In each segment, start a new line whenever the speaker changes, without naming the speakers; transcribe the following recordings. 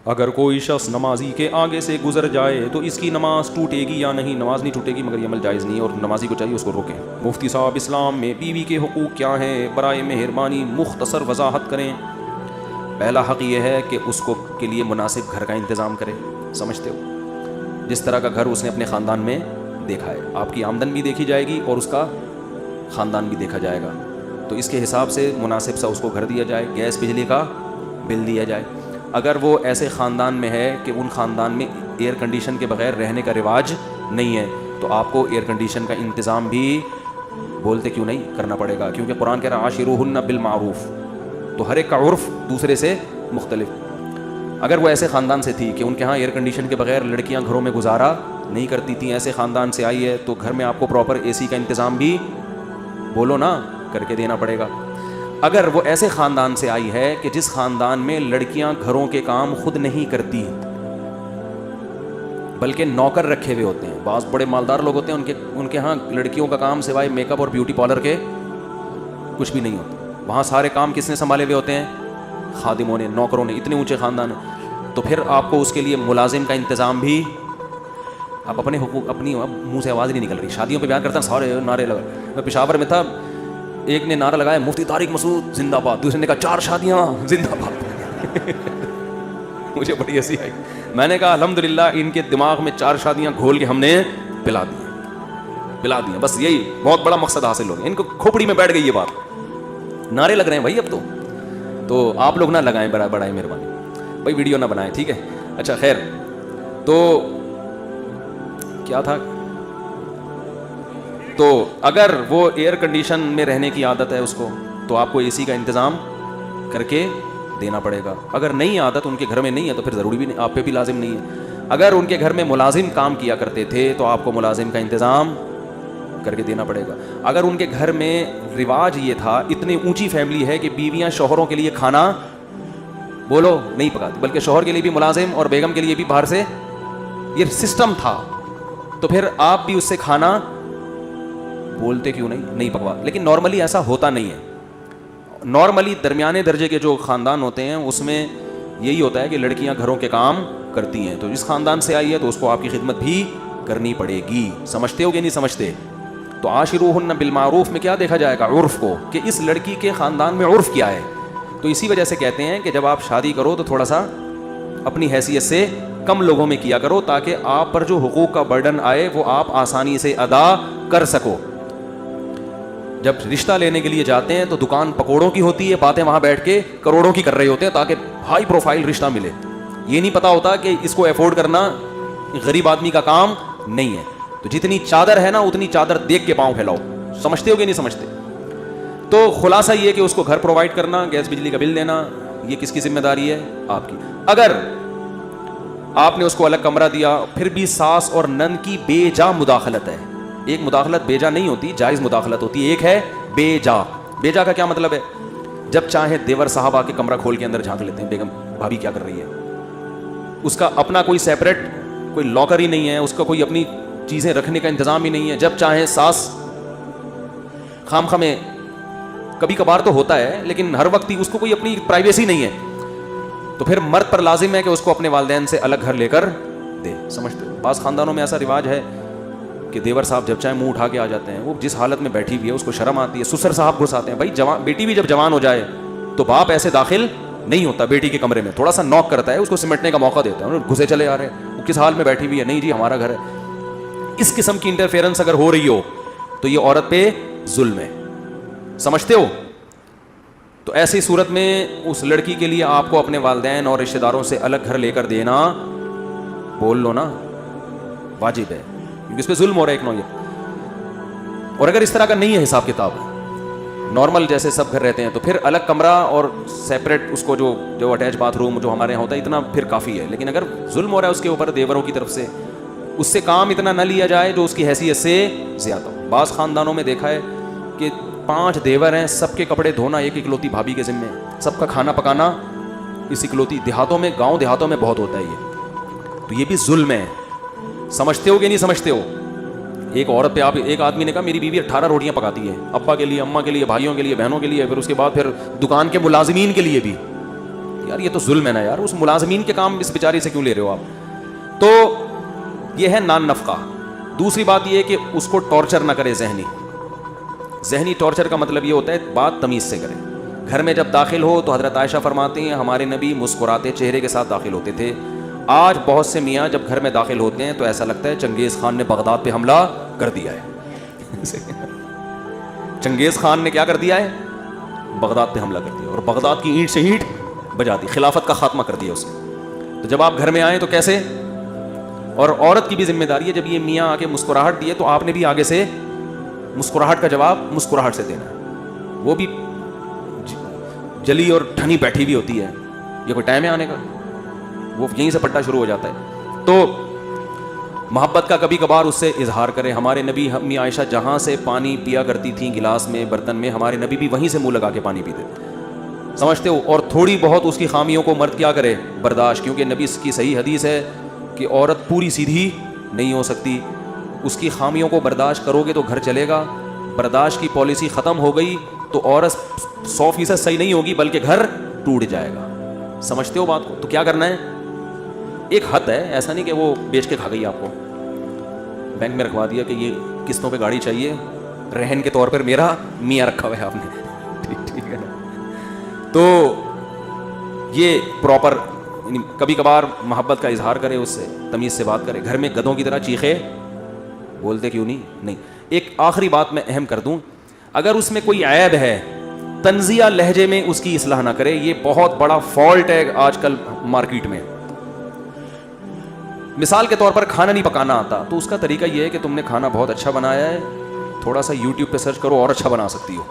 اگر کوئی شخص نمازی کے آگے سے گزر جائے تو اس کی نماز ٹوٹے گی یا نہیں؟ نماز نہیں ٹوٹے گی، مگر یہ عمل جائز نہیں ہے اور نمازی کو چاہیے اس کو روکیں۔ مفتی صاحب، اسلام میں بیوی کے حقوق کیا ہیں؟ برائے مہربانی مختصر وضاحت کریں۔ پہلا حق یہ ہے کہ اس کو کے لیے مناسب گھر کا انتظام کرے۔ سمجھتے ہو؟ جس طرح کا گھر اس نے اپنے خاندان میں دیکھا ہے، آپ کی آمدن بھی دیکھی جائے گی اور اس کا خاندان بھی دیکھا جائے گا، تو اس کے حساب سے مناسب سا اس کو گھر دیا جائے، گیس بجلی کا بل دیا جائے۔ اگر وہ ایسے خاندان میں ہے کہ ان خاندان میں ایئر کنڈیشن کے بغیر رہنے کا رواج نہیں ہے، تو آپ کو ایئر کنڈیشن کا انتظام بھی بولتے کیوں نہیں کرنا پڑے گا، کیونکہ قرآن کہہ رہا ہے عاشروہن بالمعروف، تو ہر ایک کا عرف دوسرے سے مختلف۔ اگر وہ ایسے خاندان سے تھی کہ ان کے ہاں ایئر کنڈیشن کے بغیر لڑکیاں گھروں میں گزارا نہیں کرتی تھیں، ایسے خاندان سے آئی ہے، تو گھر میں آپ کو پراپر اے سی کا انتظام بھی بولو نا کر کے دینا پڑے گا۔ اگر وہ ایسے خاندان سے آئی ہے کہ جس خاندان میں لڑکیاں گھروں کے کام خود نہیں کرتی بلکہ نوکر رکھے ہوئے ہوتے ہیں، بعض بڑے مالدار لوگ ہوتے ہیں ان کے ہاں لڑکیوں کا کام سوائے میک اپ اور بیوٹی پارلر کے کچھ بھی نہیں ہوتا، وہاں سارے کام کس نے سنبھالے ہوئے ہوتے ہیں؟ خادموں نے، نوکروں نے، اتنے اونچے خاندان ہیں، تو پھر آپ کو اس کے لیے ملازم کا انتظام بھی، آپ اپنے حقوق، اپنی منہ سے آواز نہیں نکل رہی، شادیوں پہ بیان کرتا ہیں سارے نعرے لگا۔ میں پشاور میں تھا، ایک نے نعرہ لگایا مفتی طارق مسعود زندہ باد، دوسرے نے کہا 4 شادیاں زندہ باد۔ مجھے بڑی ہنسی آئی، میں نے کہا الحمدللہ ان کے دماغ میں 4 شادیاں گھول کے ہم نے پلا دی، بس یہی بہت بڑا مقصد حاصل ہو گیا، ان کو کھوپڑی میں بیٹھ گئی یہ بات، نعرے لگ رہے ہیں بھائی اب تو آپ لوگ نہ لگائیں، بڑائی مہربانی بھائی، ویڈیو نہ بنائیں، ٹھیک ہے؟ اچھا خیر، تو کیا تھا؟ تو اگر وہ ایئر کنڈیشن میں رہنے کی عادت ہے اس کو، تو آپ کو اے سی کا انتظام کر کے دینا پڑے گا۔ اگر نہیں عادت، ان کے گھر میں نہیں ہے، تو پھر ضروری بھی نہیں، آپ پہ بھی لازم نہیں ہے۔ اگر ان کے گھر میں ملازم کام کیا کرتے تھے تو آپ کو ملازم کا انتظام کر کے دینا پڑے گا۔ اگر ان کے گھر میں رواج یہ تھا، اتنی اونچی فیملی ہے کہ بیویاں شوہروں کے لیے کھانا بولو نہیں پکاتی، بلکہ شوہر کے لیے بھی ملازم اور بیگم کے لیے بھی باہر سے یہ سسٹم تھا، تو پھر آپ بھی اس سے کھانا بولتے کیوں نہیں پکوا۔ لیکن نارملی ایسا ہوتا نہیں ہے، نارملی درمیانے درجے کے جو خاندان ہوتے ہیں اس میں یہی ہوتا ہے کہ لڑکیاں گھروں کے کام کرتی ہیں، تو جس خاندان سے آئی ہے تو اس کو آپ کی خدمت بھی کرنی پڑے گی۔ سمجھتے ہو کہ نہیں سمجھتے؟ تو عاشروہن بالمعروف میں کیا دیکھا جائے گا؟ عرف کو، کہ اس لڑکی کے خاندان میں عرف کیا ہے۔ تو اسی وجہ سے کہتے ہیں کہ جب آپ شادی کرو تو تھوڑا سا اپنی حیثیت سے کم لوگوں میں کیا کرو، تاکہ آپ پر جو حقوق کا برڈن آئے وہ آپ آسانی سے ادا کر سکو۔ جب رشتہ لینے کے لیے جاتے ہیں تو دکان پکوڑوں کی ہوتی ہے، باتیں وہاں بیٹھ کے کروڑوں کی کر رہے ہوتے ہیں تاکہ ہائی پروفائل رشتہ ملے، یہ نہیں پتا ہوتا کہ اس کو افورڈ کرنا غریب آدمی کا کام نہیں ہے۔ تو جتنی چادر ہے نا اتنی چادر دیکھ کے پاؤں پھیلاؤ۔ سمجھتے ہو کہ نہیں سمجھتے؟ تو خلاصہ یہ کہ اس کو گھر پرووائڈ کرنا، گیس بجلی کا بل دینا، یہ کس کی ذمہ داری ہے؟ آپ کی۔ اگر آپ نے اس کو الگ کمرہ دیا، پھر بھی ساس اور نند کی بے جا مداخلت ہے، ایک مداخلت بے جا نہیں ہوتی، جائز مداخلت ہوتی ہے، ایک ہے بے جا۔ بے جا کا کیا مطلب ہے؟ جب چاہے دیور صاحب آ کے کمرہ کھول کے اندر جھانک لیتے ہیں، بیگم بھابھی کیا کر رہی ہے، اس کا اپنا کوئی سیپریٹ کوئی لاکر ہی نہیں ہے، اس کا کوئی اپنی چیزیں رکھنے کا انتظام ہی نہیں ہے۔ جب چاہے ساس خام خامے، کبھی کبھار تو ہوتا ہے لیکن ہر وقت ہی اس کو کوئی اپنی پرائیویسی نہیں ہے، تو پھر مرد پر لازم ہے کہ اس کو اپنے والدین سے الگ گھر لے کر دے۔ سمجھتے ہو؟ بعض خاندانوں میں ایسا رواج ہے کہ دیور صاحب جب چاہے منہ اٹھا کے آ جاتے ہیں، وہ جس حالت میں بیٹھی ہوئی ہے اس کو شرم آتی ہے، سسر صاحب گھس آتے ہیں۔ بھائی بیٹی بھی جب جوان ہو جائے تو باپ ایسے داخل نہیں ہوتا بیٹی کے کمرے میں، تھوڑا سا نوک کرتا ہے، اس کو سمٹنے کا موقع دیتا ہے، گھسے چلے آ رہے ہیں، وہ کس حال میں بیٹھی ہوئی ہے، نہیں جی ہمارا گھر ہے۔ اس قسم کی انٹرفیئرنس اگر ہو رہی ہو تو یہ عورت پہ ظلم ہے۔ سمجھتے ہو؟ تو ایسی صورت میں اس لڑکی کے لیے آپ کو اپنے والدین اور رشتہ داروں سے الگ گھر لے کر دینا، بول لو نا، واجب ہے، کیونکہ اس پہ ظلم ہو رہا ہے ایک نوعیت۔ اور اگر اس طرح کا نہیں ہے حساب کتاب، نارمل جیسے سب گھر رہتے ہیں، تو پھر الگ کمرہ اور سیپریٹ اس کو جو اٹیچ باتھ روم جو ہمارے یہاں ہوتا ہے اتنا پھر کافی ہے۔ لیکن اگر ظلم ہو رہا ہے اس کے اوپر دیوروں کی طرف سے، اس سے کام اتنا نہ لیا جائے جو اس کی حیثیت سے زیادہ ہو۔ بعض خاندانوں میں دیکھا ہے کہ 5 دیور ہیں، سب کے کپڑے دھونا ایک اکلوتی بھابھی کے ذمے، سب کا کھانا پکانا اس اکلوتی۔ دیہاتوں میں، گاؤں دیہاتوں میں بہت ہوتا ہے یہ، تو یہ بھی ظلم ہے۔ سمجھتے ہو کہ نہیں سمجھتے ہو؟ ایک عورت پہ ایک آدمی نے کہا میری بیوی 18 روٹیاں پکاتی ہے، ابا کے لیے، اماں کے لیے، بھائیوں کے لیے، بہنوں کے لیے، پھر اس کے بعد پھر دکان کے ملازمین کے لیے بھی۔ یار یہ تو ظلم ہے نا یار, اس ملازمین کے کام اس بیچاری سے کیوں لے رہے ہو آپ. تو یہ ہے نان نفقہ. دوسری بات یہ ہے کہ اس کو ٹارچر نہ کرے ذہنی ٹارچر کا مطلب یہ ہوتا ہے بات تمیز سے کرے. گھر میں جب داخل ہو تو حضرت عائشہ فرماتی ہیں ہمارے نبی مسکراتے چہرے کے ساتھ داخل ہوتے تھے. آج بہت سے میاں جب گھر میں داخل ہوتے ہیں تو ایسا لگتا ہے چنگیز خان نے بغداد پہ حملہ کر دیا ہے. چنگیز خان نے کیا کر دیا ہے؟ بغداد پہ حملہ کر دیا, اور بغداد کی اینٹ سے اینٹ بجا دی, خلافت کا خاتمہ کر دیا اس نے. تو جب آپ گھر میں آئیں تو کیسے؟ اور عورت کی بھی ذمہ داری ہے, جب یہ میاں آ کے مسکراہٹ دیے تو آپ نے بھی آگے سے مسکراہٹ کا جواب مسکراہٹ سے دینا ہے. وہ بھی جلی اور ٹھنی بیٹھی بھی ہوتی ہے, یہ کوئی ٹائم ہے آنے کا؟ وہ یہیں سے پٹا شروع ہو جاتا ہے. تو محبت کا کبھی کبھار اس سے اظہار کرے. ہمارے نبی امی عائشہ جہاں سے پانی پیا کرتی تھیں گلاس میں برتن میں, ہمارے نبی بھی وہیں سے منہ لگا کے پانی پیتے تھے, سمجھتے ہو. اور تھوڑی بہت اس کی خامیوں کو مرد کیا کرے؟ برداشت, کیونکہ نبی کی صحیح حدیث ہے کہ عورت پوری سیدھی نہیں ہو سکتی. اس کی خامیوں کو برداشت کرو گے تو گھر چلے گا. برداشت کی پالیسی ختم ہو گئی تو عورت 100% صحیح نہیں ہوگی بلکہ گھر ٹوٹ جائے گا. سمجھتے ہو بات کو؟ تو کیا کرنا ہے؟ ایک حد ہے, ایسا نہیں کہ وہ بیچ کے کھا گئی آپ کو, بینک میں رکھوا دیا کہ یہ قسطوں پہ گاڑی چاہیے, رہن کے طور پر میرا میاں رکھا ہوا ہے آپ نے, ٹھیک ہے نا. تو یہ پراپر کبھی کبھار محبت کا اظہار کرے, اس سے تمیز سے بات کرے. گھر میں گدھوں کی طرح چیخے بولتے کیوں نہیں. ایک آخری بات میں اہم کر دوں, اگر اس میں کوئی عیب ہے تنزیہ لہجے میں اس کی اصلاح نہ کرے. یہ بہت بڑا فالٹ ہے آج کل مارکیٹ میں. مثال کے طور پر کھانا نہیں پکانا آتا تو اس کا طریقہ یہ ہے کہ تم نے کھانا بہت اچھا بنایا ہے, تھوڑا سا یوٹیوب پہ سرچ کرو اور اچھا بنا سکتی ہو,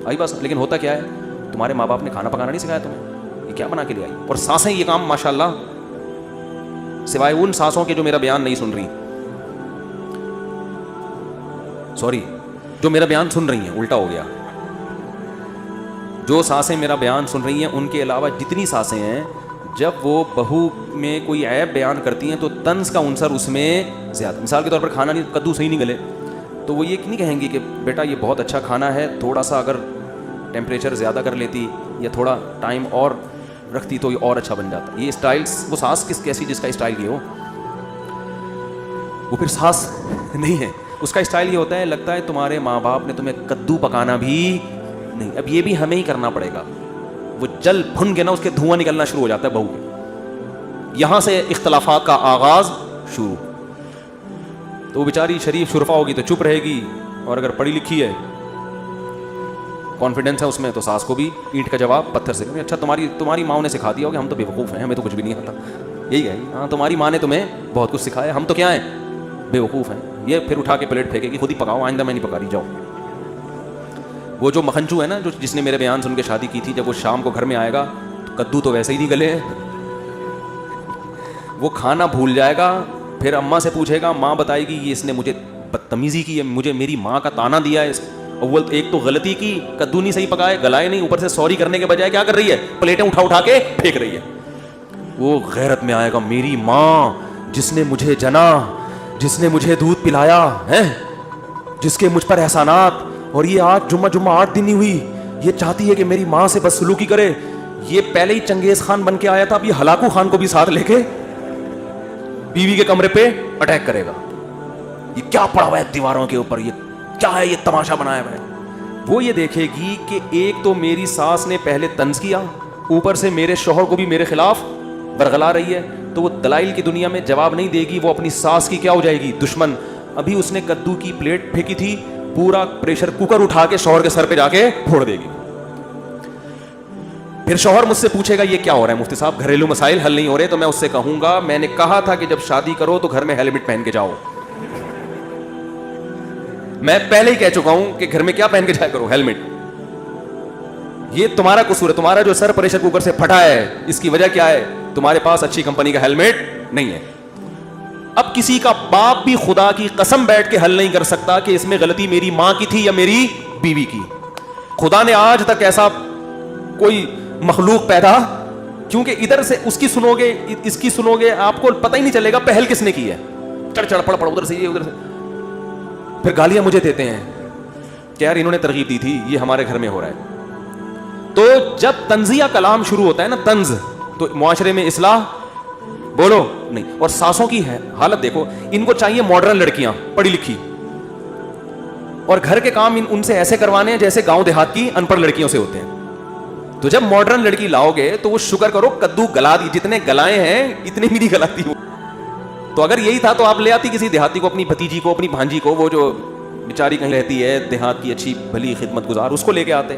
آئی بس. لیکن ہوتا کیا ہے, تمہارے ماں باپ نے کھانا پکانا نہیں سکھایا تمہیں, یہ کیا بنا کے لے آئی. اور سانسیں یہ کام ماشاءاللہ, سوائے ان سانسوں کے جو میرا بیان نہیں سن رہی, سوری, جو میرا بیان سن رہی ہیں, الٹا ہو گیا, جو سانسیں میرا بیان سن رہی ہیں ان کے علاوہ جتنی سانسیں ہیں, جب وہ بہو میں کوئی عیب بیان کرتی ہیں تو طنز کا عنصر اس میں زیادہ. مثال کے طور پر کھانا نہیں, کدو صحیح نہیں گلے, تو وہ یہ نہیں کہیں گی کہ بیٹا یہ بہت اچھا کھانا ہے, تھوڑا سا اگر ٹیمپریچر زیادہ کر لیتی یا تھوڑا ٹائم اور رکھتی تو یہ اور اچھا بن جاتا. یہ اسٹائل, وہ سانس کیسی جس کا اسٹائل یہ ہو, وہ پھر سانس نہیں ہے. اس کا اسٹائل یہ ہوتا ہے لگتا ہے تمہارے ماں باپ نے تمہیں کدو پکانا بھی نہیں, اب یہ بھی ہمیں ہی کرنا پڑے گا. وہ جل بھن کے نا اس کے دھواں نکلنا شروع ہو جاتا ہے بہو کے, یہاں سے اختلافات کا آغاز شروع. تو وہ بیچاری شریف شرفا ہوگی تو چپ رہے گی, اور اگر پڑھی لکھی ہے, کانفیڈنس ہے اس میں, تو ساس کو بھی اینٹ کا جواب پتھر سے. اچھا تمہاری ماں نے سکھا دیا ہوگا, ہم تو بیوقوف ہیں, ہمیں تو کچھ بھی نہیں آتا. یہی ہے, ہاں تمہاری ماں نے تمہیں بہت کچھ سکھایا, ہم تو کیا ہیں, بیوقوف ہیں. یہ پھر اٹھا کے پلیٹ پھینکے گی, خود ہی پکاؤ, آئندہ میں نہیں پکا رہی, جاؤ. وہ جو مکھنچو ہے نا, جس نے میرے بیان سن کے شادی کی تھی, جب وہ شام کو گھر میں آئے گا تو کدو تو ویسے ہی نہیں گلے ہیں, وہ کھانا بھول جائے گا. پھر اماں سے پوچھے گا, ماں بتائے گی یہ اس نے مجھے بدتمیزی کی ہے, مجھے میری ماں کا تانا دیا ہے. اول ایک تو غلطی کی, کدو نہیں صحیح پکائے, گلائے نہیں, اوپر سے سوری کرنے کے بجائے کیا کر رہی ہے, پلیٹیں اٹھا کے پھینک رہی ہے. وہ غیرت میں آئے گا, میری ماں جس نے مجھے جنا, جس نے مجھے دودھ پلایا ہے, جس کے مجھ پر احسانات, اور یہ آج جمعہ 8 دن نہیں ہوئی, یہ چاہتی ہے کہ میری ماں سے بدسلوکی کرے. یہ پہلے ہی چنگیز خان بن کے آیا تھا, اب یہ ہلاکو خان کو بھی ساتھ لے کے بیوی کے کمرے پہ اٹیک کرے گا. یہ کیا پڑا ہوا ہے دیواروں کے اوپر, یہ کیا ہے, یہ تماشا بنایا ہوا ہے. وہ یہ دیکھے گی کہ ایک تو میری ساس نے پہلے طنز کیا, اوپر سے میرے شوہر کو بھی میرے خلاف برگلا رہی ہے. تو وہ دلائل کی دنیا میں جواب نہیں دے گی, وہ اپنی ساس کی کیا ہو جائے گی, دشمن. ابھی اس نے کدو کی پلیٹ پھینکی تھی, پورا پریشر کوکر اٹھا کے شوہر کے سر پہ جا کے پھوڑ دے گی. پھر شوہر مجھ سے پوچھے گا یہ کیا ہو رہا ہے مفتی صاحب, گھریلو مسائل حل نہیں ہو رہے. تو میں اس سے کہوں گا, میں نے کہا تھا کہ جب شادی کرو تو گھر میں ہیلمٹ پہن کے جاؤ. میں پہلے ہی کہہ چکا ہوں کہ گھر میں کیا پہن کے جایا کرو, ہیلمٹ. یہ تمہارا قصور ہے, تمہارا جو سر پریشر کوکر سے پھٹا ہے, اس کی وجہ کیا ہے, تمہارے پاس اچھی کمپنی کا ہیلمٹ نہیں ہے. اب کسی کا باپ بھی خدا کی قسم بیٹھ کے حل نہیں کر سکتا کہ اس میں غلطی میری ماں کی تھی یا میری بیوی کی. خدا نے آج تک ایسا کوئی مخلوق پیدا, کیونکہ ادھر سے اس کی سنو گے, اس کی سنو گے, آپ کو پتہ ہی نہیں چلے گا پہل کس نے کی ہے. چڑھ پڑ ادھر سے, یہ ادھر سے, پھر گالیاں مجھے دیتے ہیں کہ یار انہوں نے ترغیب دی تھی, یہ ہمارے گھر میں ہو رہا ہے. تو جب تنزیہ کلام شروع ہوتا ہے نا، طنز، تو معاشرے میں اصلاح بولو نہیں. اور ساسوں کی ہے حالت دیکھو، ان کو چاہیے ماڈرن لڑکیاں پڑھی لکھی، اور گھر کے کام ان سے ایسے کروانے ہیں جیسے گاؤں دیہات کی ان پڑھ لڑکیوں سے ہوتے ہیں. تو جب ماڈرن لڑکی لاؤ گے تو وہ شکر کرو کدو گلا دی، جتنے گلائے ہیں اتنے بھی نہیں گلاتی وہ. تو اگر یہی تھا تو آپ لے آتی کسی دیہاتی کو، اپنی بھتیجی کو، اپنی بھانجی کو، وہ جو بیچاری کہیں رہتی ہے دیہات کی اچھی بھلی خدمت گزار، اس کو لے کے آتے.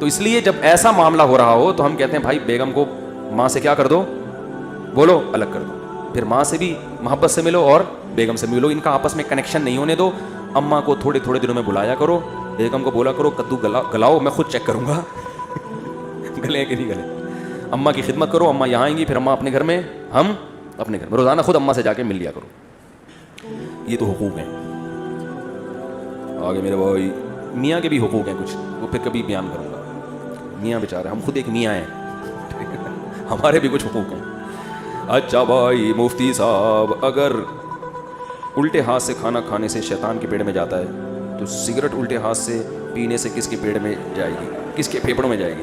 تو اس لیے جب ایسا معاملہ ہو رہا ہو تو ہم کہتے ہیں بھائی بیگم کو ماں سے کیا کر دو، بولو الگ کر دو. پھر ماں سے بھی محبت سے ملو اور بیگم سے ملو، ان کا آپس میں کنیکشن نہیں ہونے دو. اماں کو تھوڑے تھوڑے دنوں میں بلایا کرو، بیگم کو بولا کرو کدو گلاؤ، میں خود چیک کروں گا گلے کہ نہیں گلے. اماں کی خدمت کرو، اماں یہاں آئیں گی، پھر اماں اپنے گھر میں، ہم اپنے گھر میں. روزانہ خود اماں سے جا کے مل لیا کرو. یہ تو حقوق ہیں. آگے میرے بھائی میاں کے بھی حقوق ہیں کچھ، وہ پھر کبھی بیان کروں گا. میاں بیچارے، ہم خود ایک میاں ہیں ہمارے بھی کچھ حقوق ہیں. اچھا بھائی مفتی صاحب، اگر الٹے ہاتھ سے کھانا کھانے سے شیطان کے پیڑ میں جاتا ہے تو سگریٹ الٹے ہاتھ سے پینے سے کس کے پیڑ میں جائے گی، کس کے پھیپھڑوں میں جائے گی؟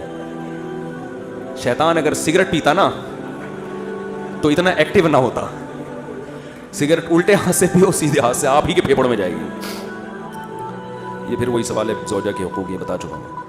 شیطان اگر سگریٹ پیتا نا تو اتنا ایکٹیو نہ ہوتا. سگریٹ الٹے ہاتھ سے پیو، سیدھے ہاتھ سے آپ ہی کے پھیپھڑوں میں جائے گی. یہ پھر وہی سوال ہے زوجہ کے حقوق، یہ بتا چکا ہوں.